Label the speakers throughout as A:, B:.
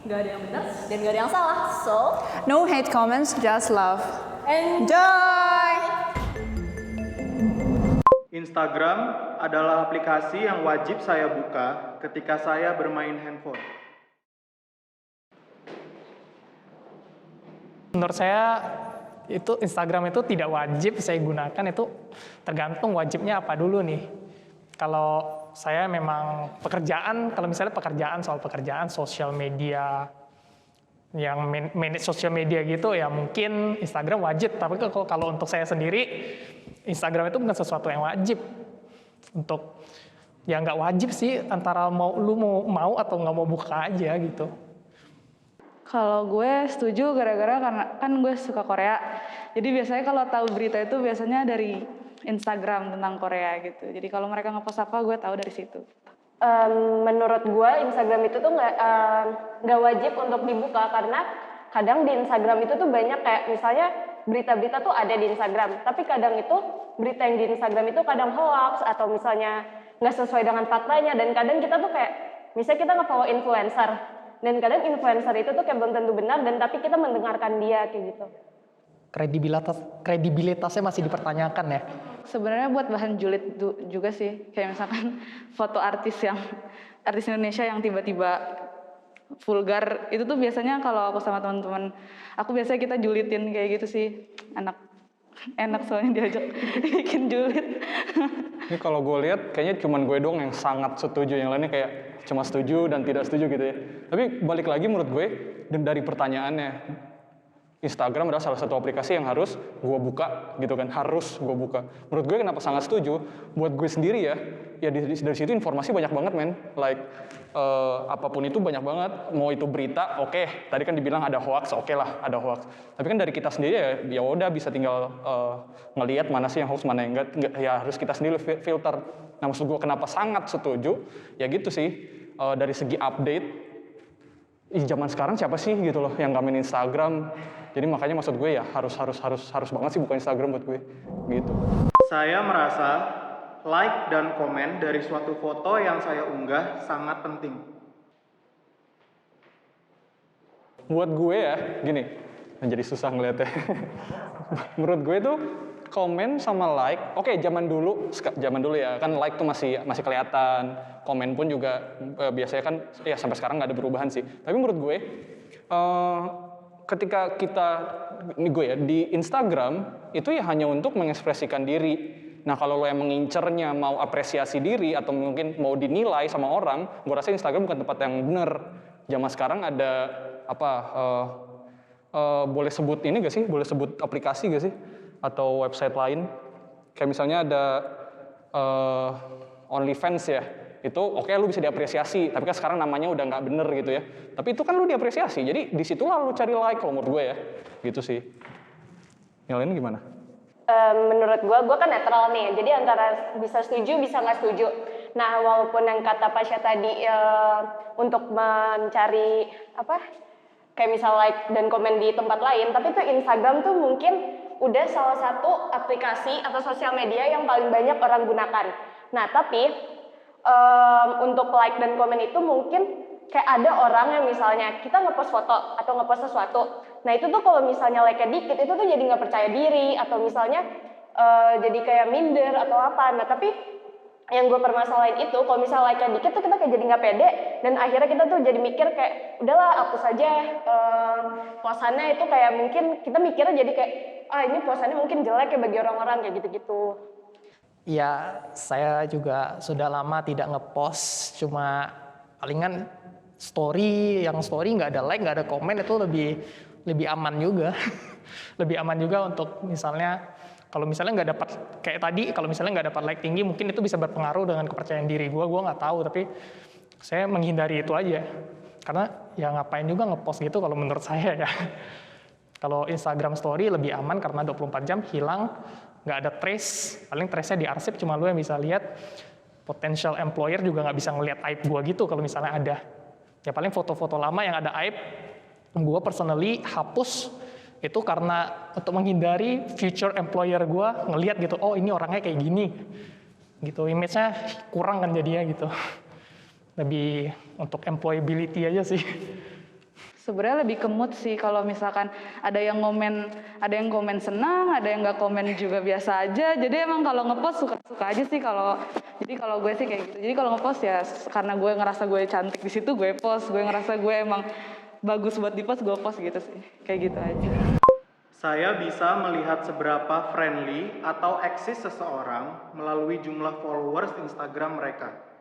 A: nggak ada yang benar dan nggak ada yang salah. So,
B: No hate comments, just love.
A: enjoy!
C: Instagram adalah aplikasi yang wajib saya buka ketika saya bermain handphone.
D: Menurut saya itu Instagram itu tidak wajib saya gunakan, itu tergantung wajibnya apa dulu nih. Kalau saya memang pekerjaan, kalau misalnya soal pekerjaan, sosial media, yang manage sosial media gitu ya mungkin Instagram wajib. Tapi kalau untuk saya sendiri, Instagram itu bukan sesuatu yang wajib. Untuk ya nggak wajib sih, antara lu mau atau nggak mau buka aja gitu.
E: Kalau gue setuju gara-gara karena kan gue suka Korea. Jadi biasanya kalau tahu berita itu biasanya dari Instagram tentang Korea gitu. Jadi kalau mereka ngepost apa gue tahu dari situ.
F: Menurut gue Instagram itu tuh nggak wajib untuk dibuka karena kadang di Instagram itu tuh banyak kayak misalnya berita-berita tuh ada di Instagram. Tapi kadang itu berita yang di Instagram itu kadang hoax atau misalnya nggak sesuai dengan faktanya dan kadang kita tuh kayak misalnya kita nge-follow influencer. Dan kadang influencer itu tuh kayak belum tentu benar dan tapi kita mendengarkan dia kayak gitu.
D: Kredibilitasnya masih dipertanyakan ya.
E: Sebenarnya buat bahan julid juga sih. Kayak misalkan foto artis Indonesia yang tiba-tiba vulgar itu tuh biasanya kalau aku sama teman-teman aku biasanya kita julitin kayak gitu sih. Enak soalnya diajak bikin julid.
G: Ini kalau gue lihat kayaknya cuma gue doang yang sangat setuju, yang lainnya kayak cuma setuju dan tidak setuju gitu ya. Tapi balik lagi menurut gue, dan dari pertanyaannya, Instagram adalah salah satu aplikasi yang harus gue buka gitu kan, harus gue buka. Menurut gue kenapa sangat setuju, buat gue sendiri ya dari situ informasi banyak banget men, like apapun itu banyak banget, mau itu berita, oke, tadi kan dibilang ada hoax, oke lah ada hoax. Tapi kan dari kita sendiri ya udah bisa tinggal ngelihat mana sih yang hoax, mana yang enggak, ya harus kita sendiri filter. Nah maksud gue kenapa sangat setuju, ya gitu sih, dari segi update, zaman sekarang siapa sih gitu loh yang nggak main Instagram. Jadi makanya maksud gue ya harus banget sih buka Instagram buat gue gitu.
C: Saya merasa like dan komen dari suatu foto yang saya unggah sangat penting.
G: Buat gue ya gini, jadi susah ngeliatnya. Menurut gue tuh komen sama like, oke, zaman dulu ya kan like tuh masih kelihatan, komen pun juga biasanya kan ya sampai sekarang nggak ada perubahan sih. Tapi menurut gue ketika kita di Instagram itu ya hanya untuk mengekspresikan diri. Nah kalau lo yang mengincernya mau apresiasi diri atau mungkin mau dinilai sama orang, gue rasa Instagram bukan tempat yang benar. Zaman sekarang ada boleh sebut ini gak sih? Boleh sebut aplikasi gak sih? Atau website lain? Kayak misalnya ada OnlyFans ya. Itu oke, lu bisa diapresiasi, tapi kan sekarang namanya udah nggak bener gitu ya. Tapi itu kan lu diapresiasi, jadi disitulah lu cari like kalau menurut gue ya, gitu sih. Yang lain gimana?
F: Menurut gue kan netral nih, jadi antara bisa setuju, bisa nggak setuju. Nah, walaupun yang kata Pasha tadi untuk mencari kayak misal like dan komen di tempat lain, tapi tuh Instagram tuh mungkin udah salah satu aplikasi atau sosial media yang paling banyak orang gunakan. Nah, tapi untuk like dan komen itu mungkin kayak ada orang yang misalnya kita ngepost foto atau ngepost sesuatu, nah itu tuh kalau misalnya like-nya dikit itu tuh jadi nggak percaya diri atau misalnya jadi kayak minder atau apa. Nah tapi yang gue permasalahin itu kalau misalnya like-nya dikit tuh kita kayak jadi nggak pede dan akhirnya kita tuh jadi mikir kayak udahlah hapus aja posannya itu, kayak mungkin kita mikirnya jadi kayak ini posannya mungkin jelek ya bagi orang-orang kayak gitu-gitu.
D: Ya, saya juga sudah lama tidak ngepost, cuma palingan story nggak ada like, nggak ada komen, itu lebih aman juga. Lebih aman juga untuk misalnya, kalau misalnya nggak dapat, kayak tadi, kalau misalnya nggak dapat like tinggi, mungkin itu bisa berpengaruh dengan kepercayaan diri gue nggak tahu, tapi saya menghindari itu aja. Karena ya ngapain juga ngepost gitu kalau menurut saya ya. Kalau Instagram story lebih aman karena 24 jam hilang, nggak ada trace, paling trace-nya diarsip, cuma lu yang bisa lihat. Potential employer juga nggak bisa ngelihat aib gua gitu kalau misalnya ada. Ya paling foto-foto lama yang ada aib, gua personally hapus itu karena untuk menghindari future employer gua ngelihat gitu, oh ini orangnya kayak gini, gitu, image-nya kurang kan jadinya gitu. Lebih untuk employability aja sih.
E: Sebenarnya lebih ke mood sih, kalau misalkan ada yang komen senang, ada yang nggak komen juga biasa aja. Jadi emang kalau ngepost suka-suka aja sih jadi kalau gue sih kayak gitu. Jadi kalau ngepost ya karena gue ngerasa gue cantik di situ gue post, gue ngerasa gue emang bagus buat di-post gue post gitu sih. Kayak gitu aja.
C: Saya bisa melihat seberapa friendly atau eksis seseorang melalui jumlah followers Instagram mereka.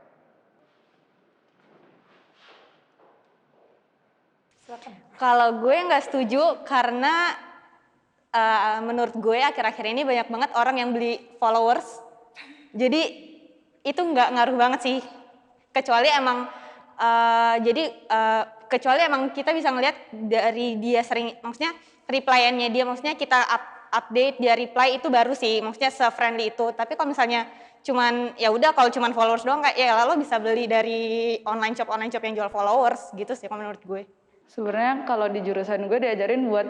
F: Kalau gue nggak setuju karena menurut gue akhir-akhir ini banyak banget orang yang beli followers. Jadi itu nggak ngaruh banget sih. Kecuali emang kecuali emang kita bisa ngelihat dari dia sering, maksudnya replyan-nya dia, maksudnya kita update dia reply itu baru sih, maksudnya se-friendly itu. Tapi kalau misalnya cuman ya udah kalau cuman followers doang kayak ya lalu bisa beli dari online shop yang jual followers gitu sih kalau menurut gue.
E: Sebenarnya kalau di jurusan gue diajarin buat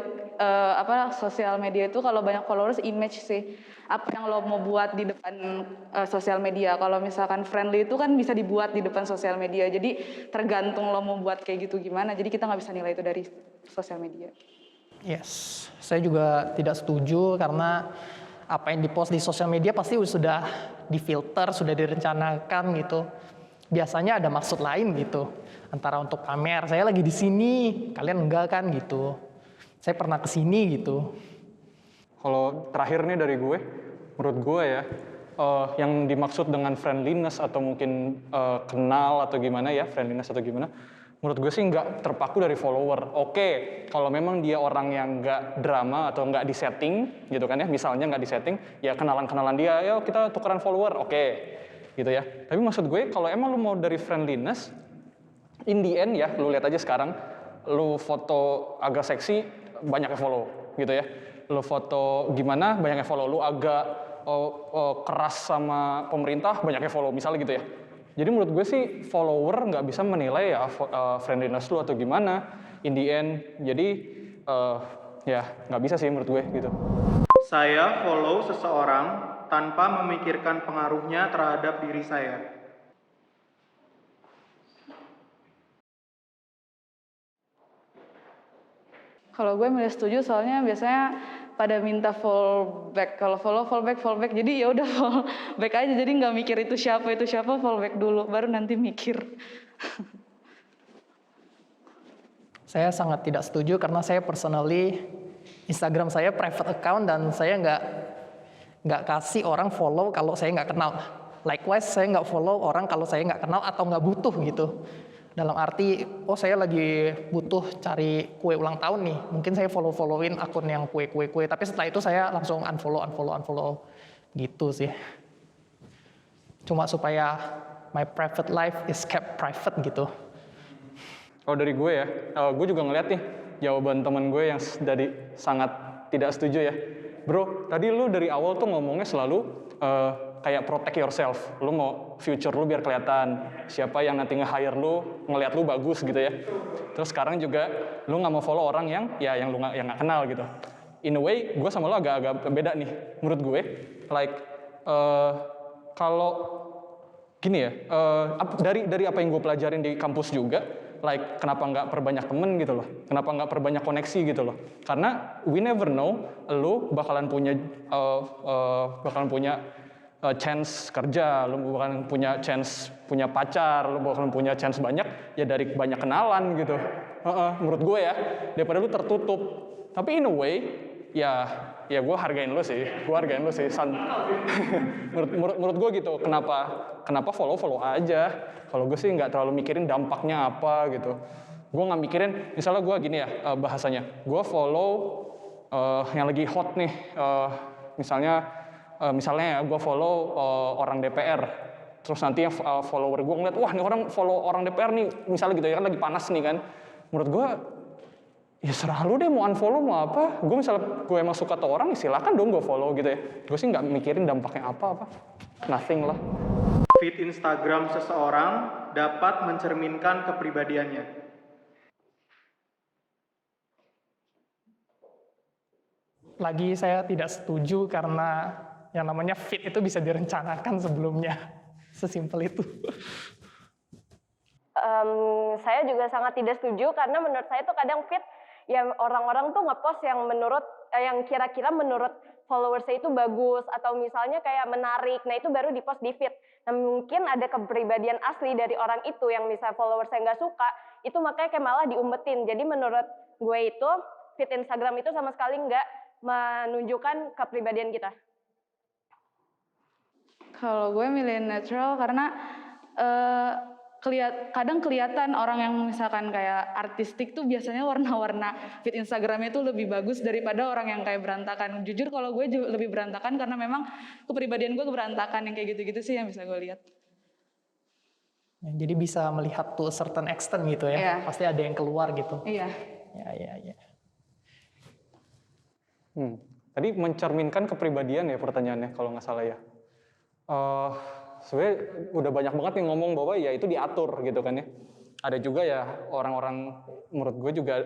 E: sosial media itu kalau banyak followers image sih. Apa yang lo mau buat di depan sosial media. Kalau misalkan friendly itu kan bisa dibuat di depan sosial media. Jadi tergantung lo mau buat kayak gitu gimana. Jadi kita nggak bisa nilai itu dari sosial media.
D: Yes, saya juga tidak setuju karena apa yang dipost di sosial media pasti sudah difilter, sudah direncanakan gitu. Biasanya ada maksud lain gitu. Antara untuk pamer, saya lagi di sini, kalian enggak kan gitu. Saya pernah ke sini gitu.
G: Kalau terakhir nih dari gue, menurut gue ya, yang dimaksud dengan friendliness atau mungkin kenal atau gimana ya, friendliness atau gimana, menurut gue sih nggak terpaku dari follower. Oke, kalau memang dia orang yang nggak drama atau nggak disetting gitu kan ya, misalnya nggak disetting, ya kenalan-kenalan dia, ya kita tukeran follower, oke, gitu ya. Tapi maksud gue kalau emang lu mau dari friendliness, in the end ya, lu lihat aja sekarang, lu foto agak seksi, banyak yang follow, gitu ya. Lu foto gimana, banyak yang follow. Lu agak keras sama pemerintah, banyak yang follow, misalnya gitu ya. Jadi menurut gue sih, follower nggak bisa menilai ya friendliness lu atau gimana, in the end. Jadi, ya nggak bisa sih menurut gue, gitu.
C: Saya follow seseorang tanpa memikirkan pengaruhnya terhadap diri saya.
E: Kalau gue milih setuju soalnya biasanya pada minta fallback. Kalau fallback. Jadi ya udah fallback aja. Jadi nggak mikir itu siapa, fallback dulu. Baru nanti mikir.
D: Saya sangat tidak setuju karena saya personally Instagram saya private account dan saya nggak kasih orang follow kalau saya nggak kenal. Likewise saya nggak follow orang kalau saya nggak kenal atau nggak butuh gitu. Dalam arti, oh saya lagi butuh cari kue ulang tahun nih, mungkin saya follow-followin akun yang kue, tapi setelah itu saya langsung unfollow gitu sih. Cuma supaya my private life is kept private gitu.
G: Kalau dari gue ya, gue juga ngeliat nih jawaban teman gue yang dari sangat tidak setuju ya. Bro, tadi lu dari awal tuh ngomongnya selalu kayak protect yourself. Lu mau future lu biar kelihatan. Siapa yang nanti nge-hire lu, ngelihat lu bagus gitu ya. Terus sekarang juga lu nggak mau follow orang yang lu nggak kenal gitu. In a way, gue sama lu agak beda nih. Menurut gue, like kalau gini ya, dari apa yang gue pelajarin di kampus juga, like kenapa nggak perbanyak temen gitu loh, kenapa nggak perbanyak koneksi gitu loh, karena we never know lu bakalan punya chance kerja, lu bakalan punya chance punya pacar, lu bakalan punya chance banyak ya dari banyak kenalan gitu. Menurut gue ya, daripada lu tertutup. Tapi in a way ya gue hargain lu sih, menurut gue gitu. Kenapa follow aja. Kalau gue sih nggak terlalu mikirin dampaknya apa gitu. Gue nggak mikirin, misalnya gue gini ya bahasanya, gue follow yang lagi hot nih, misalnya ya gue follow orang DPR, terus nanti yang follower gue ngeliat, wah nih orang follow orang DPR nih, misalnya gitu ya kan lagi panas nih kan. Menurut gue, ya serah lu deh mau unfollow mau apa. Misalnya gue emang suka tuh orang, ya silakan dong gue follow gitu ya. Gue sih nggak mikirin dampaknya apa, nothing lah.
C: Feed Instagram seseorang dapat mencerminkan kepribadiannya.
D: Lagi saya tidak setuju karena yang namanya feed itu bisa direncanakan sebelumnya. Sesimpel itu.
F: Saya juga sangat tidak setuju karena menurut saya tuh kadang feed ya orang-orang tuh ngepost yang yang kira-kira menurut followersnya itu bagus atau misalnya kayak menarik. Nah itu baru dipost di feed. Nah mungkin ada kepribadian asli dari orang itu yang misalnya followersnya nggak suka, itu makanya kayak malah diumpetin. Jadi menurut gue itu feed Instagram itu sama sekali nggak menunjukkan kepribadian kita.
E: Kalau gue milih natural karena kadang kelihatan orang yang misalkan kayak artistik tuh biasanya warna-warna feed Instagramnya tuh lebih bagus daripada orang yang kayak berantakan. Jujur kalau gue lebih berantakan karena memang kepribadian gue berantakan yang kayak gitu-gitu sih yang bisa gue lihat.
D: Ya, jadi bisa melihat to a certain extent gitu ya.
E: Iya.
D: Pasti ada yang keluar gitu.
E: Iya.
D: Ya.
G: Tadi mencerminkan kepribadian ya pertanyaannya kalau nggak salah ya. Sebenarnya udah banyak banget yang ngomong bahwa ya itu diatur gitu kan ya. Ada juga ya orang-orang menurut gue juga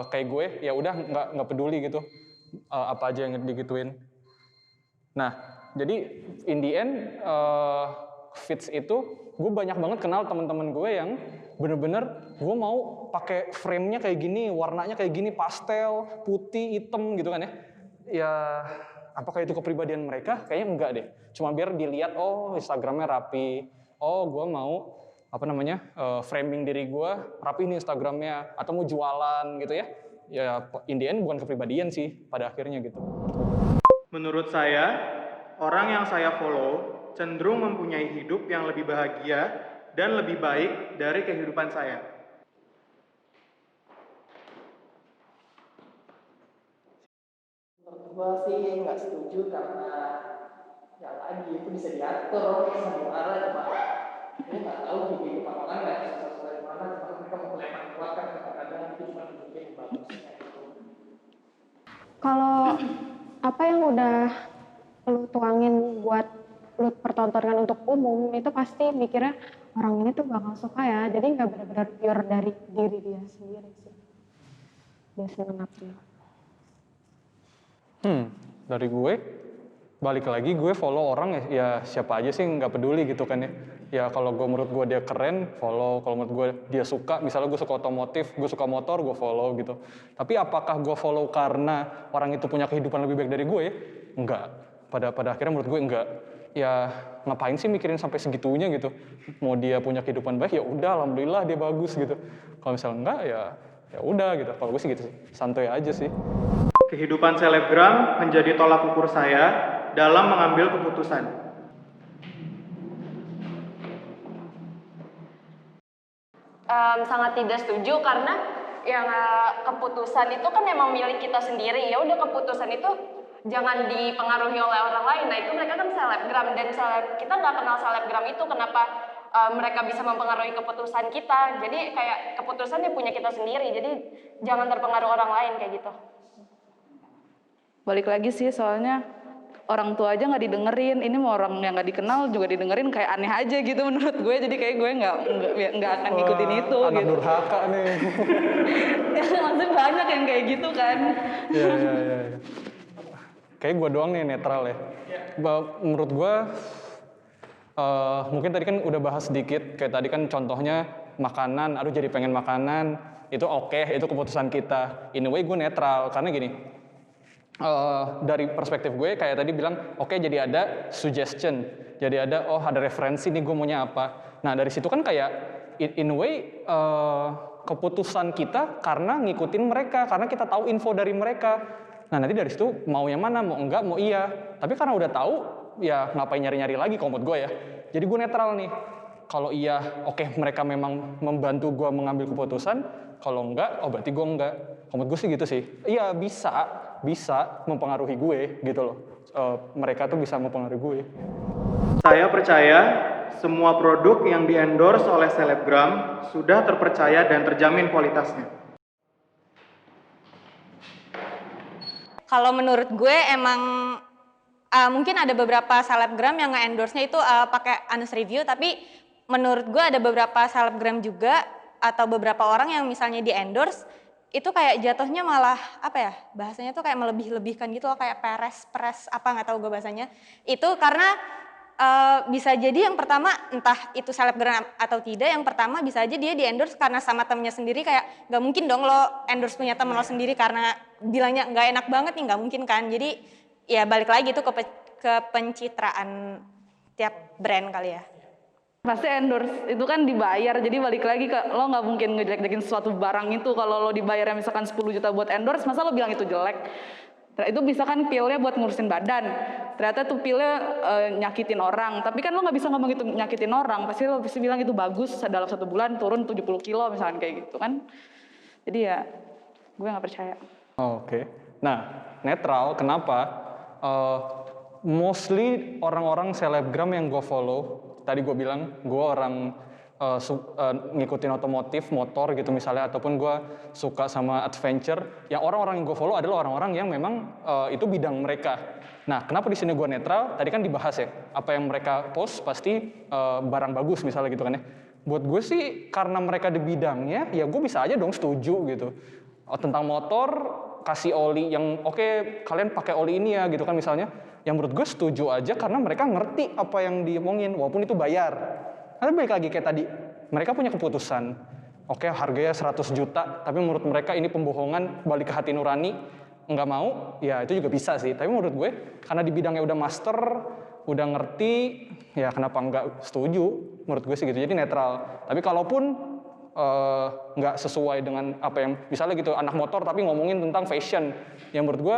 G: kayak gue ya udah nggak peduli gitu apa aja yang digituin. Nah jadi in the end feeds itu gue banyak banget kenal teman-teman gue yang bener-bener gue mau pakai frame-nya kayak gini, warnanya kayak gini, pastel, putih, hitam gitu kan ya. Ya apakah itu kepribadian mereka? Kayaknya enggak deh. Cuma biar dilihat, oh Instagramnya rapi, oh gue mau framing diri gue rapi nih Instagramnya, atau mau jualan gitu ya. Ya in the end bukan kepribadian sih pada akhirnya gitu.
C: Menurut saya, orang yang saya follow cenderung mempunyai hidup yang lebih bahagia dan lebih baik dari kehidupan saya.
D: Menurut gue sih nggak setuju karena ya lagi itu bisa diatur sementara cuma gue nggak tahu di kehidupan orang nggak susah dari mana, cuma mereka mau memanfaatkan kadang-kadang itu cuma tunjukin bagusnya gitu.
F: Kalau apa yang udah lu tuangin buat lu pertontonkan untuk umum itu pasti mikirnya orang ini tuh bakal suka ya, jadi nggak benar-benar pure dari diri dia sendiri sih biasanya ngapnya.
G: Dari gue balik lagi gue follow orang ya siapa aja sih nggak peduli gitu kan ya. Ya kalau menurut gue dia keren follow, kalau menurut gue dia suka, misalnya gue suka otomotif, gue suka motor, gue follow gitu. Tapi apakah gue follow karena orang itu punya kehidupan lebih baik dari gue? Enggak. Pada akhirnya menurut gue enggak. Ya ngapain sih mikirin sampai segitunya gitu. Mau dia punya kehidupan baik ya udah alhamdulillah dia bagus gitu. Kalau misalnya enggak ya udah gitu. Kalau gue sih gitu sih. Santai aja sih.
C: Kehidupan selebgram menjadi tolak ukur saya dalam mengambil keputusan.
F: Sangat tidak setuju karena yang keputusan itu kan emang milik kita sendiri. Ya udah keputusan itu jangan dipengaruhi oleh orang lain. Nah itu mereka kan selebgram dan kita nggak kenal selebgram itu kenapa mereka bisa mempengaruhi keputusan kita. Jadi kayak keputusannya punya kita sendiri. Jadi jangan terpengaruh orang lain kayak gitu.
E: Balik lagi sih soalnya orang tua aja nggak didengerin, ini mau orang yang nggak dikenal juga didengerin kayak aneh aja gitu menurut gue. Jadi kayak gue nggak akan ngikutin itu.
G: Anak
E: gitu.
G: durhaka nih.
E: Ya, maksudnya banyak yang kayak gitu kan.
G: Iya. Kayak gue doang nih netral ya. Menurut gue mungkin tadi kan udah bahas sedikit. Kayak tadi kan contohnya makanan, aduh jadi pengen makanan, itu oke, itu keputusan kita. In a way gue netral karena gini. Dari perspektif gue kayak tadi bilang oke, jadi ada suggestion, jadi ada ada referensi nih gue maunya apa. Nah dari situ kan kayak in a way keputusan kita karena ngikutin mereka, karena kita tahu info dari mereka. Nah nanti dari situ mau yang mana, mau enggak, mau iya. Tapi karena udah tahu ya ngapain nyari-nyari lagi kalau menurut gue ya. Jadi gue netral nih. Kalau iya oke, mereka memang membantu gue mengambil keputusan. Kalau enggak berarti gue enggak. Kalau menurut gue sih gitu sih. Iya bisa mempengaruhi gue gitu loh. Mereka tuh bisa mempengaruhi gue.
C: Saya percaya semua produk yang di-endorse oleh selebgram sudah terpercaya dan terjamin kualitasnya.
A: Kalau menurut gue emang mungkin ada beberapa selebgram yang nge-endorse-nya itu pakai honest review, tapi menurut gue ada beberapa selebgram juga atau beberapa orang yang misalnya di-endorse itu kayak jatuhnya malah bahasanya tuh kayak melebih-lebihkan gitu loh, kayak peres apa nggak tahu gue bahasanya. Itu karena Bisa jadi yang pertama entah itu selebgram atau tidak, yang pertama bisa aja dia di endorse karena sama temennya sendiri, kayak nggak mungkin dong lo endorse punya temen lo sendiri karena bilangnya nggak enak banget nih, nggak mungkin kan. Jadi ya balik lagi tuh ke pencitraan tiap brand kali ya.
E: Pasti endorse itu kan dibayar, jadi balik lagi ke lo nggak mungkin ngejelek-jelekin suatu barang itu. Kalau lo dibayarnya misalkan 10 juta buat endorse, masa lo bilang itu jelek? Itu bisa kan pilnya buat ngurusin badan, ternyata tuh pilnya nyakitin orang, tapi kan lo nggak bisa ngomong itu nyakitin orang, pasti lo bisa bilang itu bagus dalam 1 bulan turun 70 kilo misalkan kayak gitu kan. Jadi ya gue nggak percaya.
G: Oke. Nah, netral kenapa? Mostly orang-orang selebgram yang gue follow, tadi gue bilang gue orang ngikutin otomotif, motor gitu misalnya, ataupun gue suka sama adventure, yang orang-orang yang gue follow adalah orang-orang yang memang itu bidang mereka. Nah, kenapa di sini gue netral? Tadi kan dibahas ya, apa yang mereka post pasti barang bagus misalnya gitu kan ya. Buat gue sih karena mereka di bidangnya, ya gue bisa aja dong setuju gitu. Tentang motor, kasih oli yang oke, kalian pakai oli ini ya gitu kan misalnya. Yang menurut gue setuju aja karena mereka ngerti apa yang diomongin, walaupun itu bayar. Tapi balik lagi kayak tadi, mereka punya keputusan. Oke, harganya 100 juta, tapi menurut mereka ini pembohongan, balik ke hati nurani, nggak mau, ya itu juga bisa sih. Tapi menurut gue, karena di bidangnya udah master, udah ngerti, ya kenapa nggak setuju? Menurut gue sih gitu, jadi netral. Tapi kalaupun nggak sesuai dengan apa yang, misalnya gitu, anak motor tapi ngomongin tentang fashion, yang menurut gue,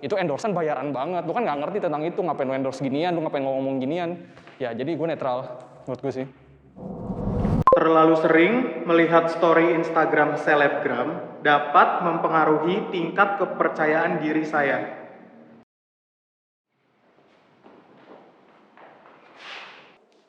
G: itu endorsean bayaran banget. Lu kan nggak ngerti tentang itu, ngapain lu endorse ginian, lu ngapain ngomong ginian. Ya jadi gue netral, menurut gue sih.
C: Terlalu sering melihat story Instagram selebgram dapat mempengaruhi tingkat kepercayaan diri saya.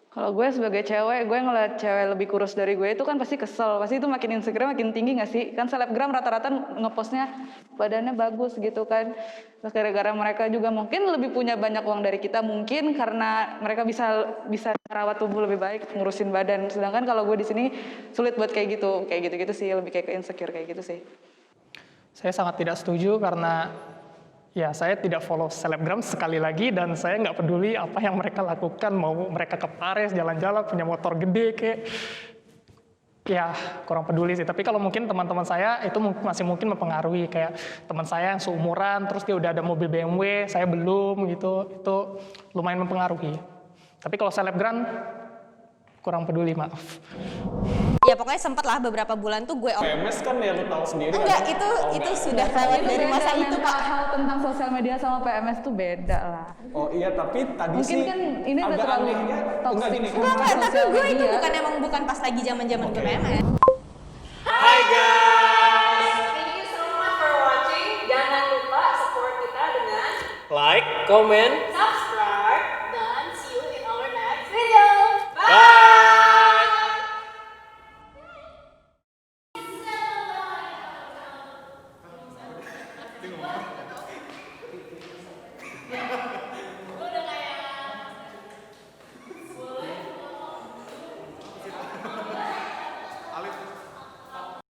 E: Kalau gue sebagai cewek, gue ngeliat cewek lebih kurus dari gue itu kan pasti kesel. Pasti itu makin insecure, makin tinggi gak sih? Kan selebgram rata-rata ngepostnya badannya bagus gitu kan. Terus gara-gara mereka juga mungkin lebih punya banyak uang dari kita. Mungkin karena mereka bisa merawat tubuh lebih baik, ngurusin badan. Sedangkan kalau gue di sini sulit buat kayak gitu. Kayak gitu-gitu sih, lebih kayak ke insecure kayak gitu sih.
D: Saya sangat tidak setuju karena ya saya tidak follow selebgram sekali lagi, dan saya nggak peduli apa yang mereka lakukan, mau mereka ke Paris, jalan-jalan, punya motor gede kayak, ya kurang peduli sih. Tapi kalau mungkin teman-teman saya itu masih mungkin mempengaruhi, kayak teman saya yang seumuran, terus dia udah ada mobil BMW, saya belum gitu, itu lumayan mempengaruhi. Tapi kalau selebgram kurang peduli, maaf.
A: Ya pokoknya sempet lah beberapa bulan tuh gue
G: PMS kan ya lu tahu sendiri.
A: enggak, itu sudah lewat dari masa itu, Pak.
E: Hal tentang sosial media sama PMS tuh beda lah.
G: Oh iya, tapi tadi
E: Mungkin
G: sih
E: kan ini udah
G: agak
E: terlalu
G: anehnya,
E: toxic.
G: gini.
A: Enggak, tapi gue itu bukan pas lagi zaman-zaman gue PMS.
C: Hai guys,
H: Thank you so much for watching. Jangan lupa support kita dengan
C: like, comment,
H: subscribe dan see you in our next video.
C: bye.
H: Bye.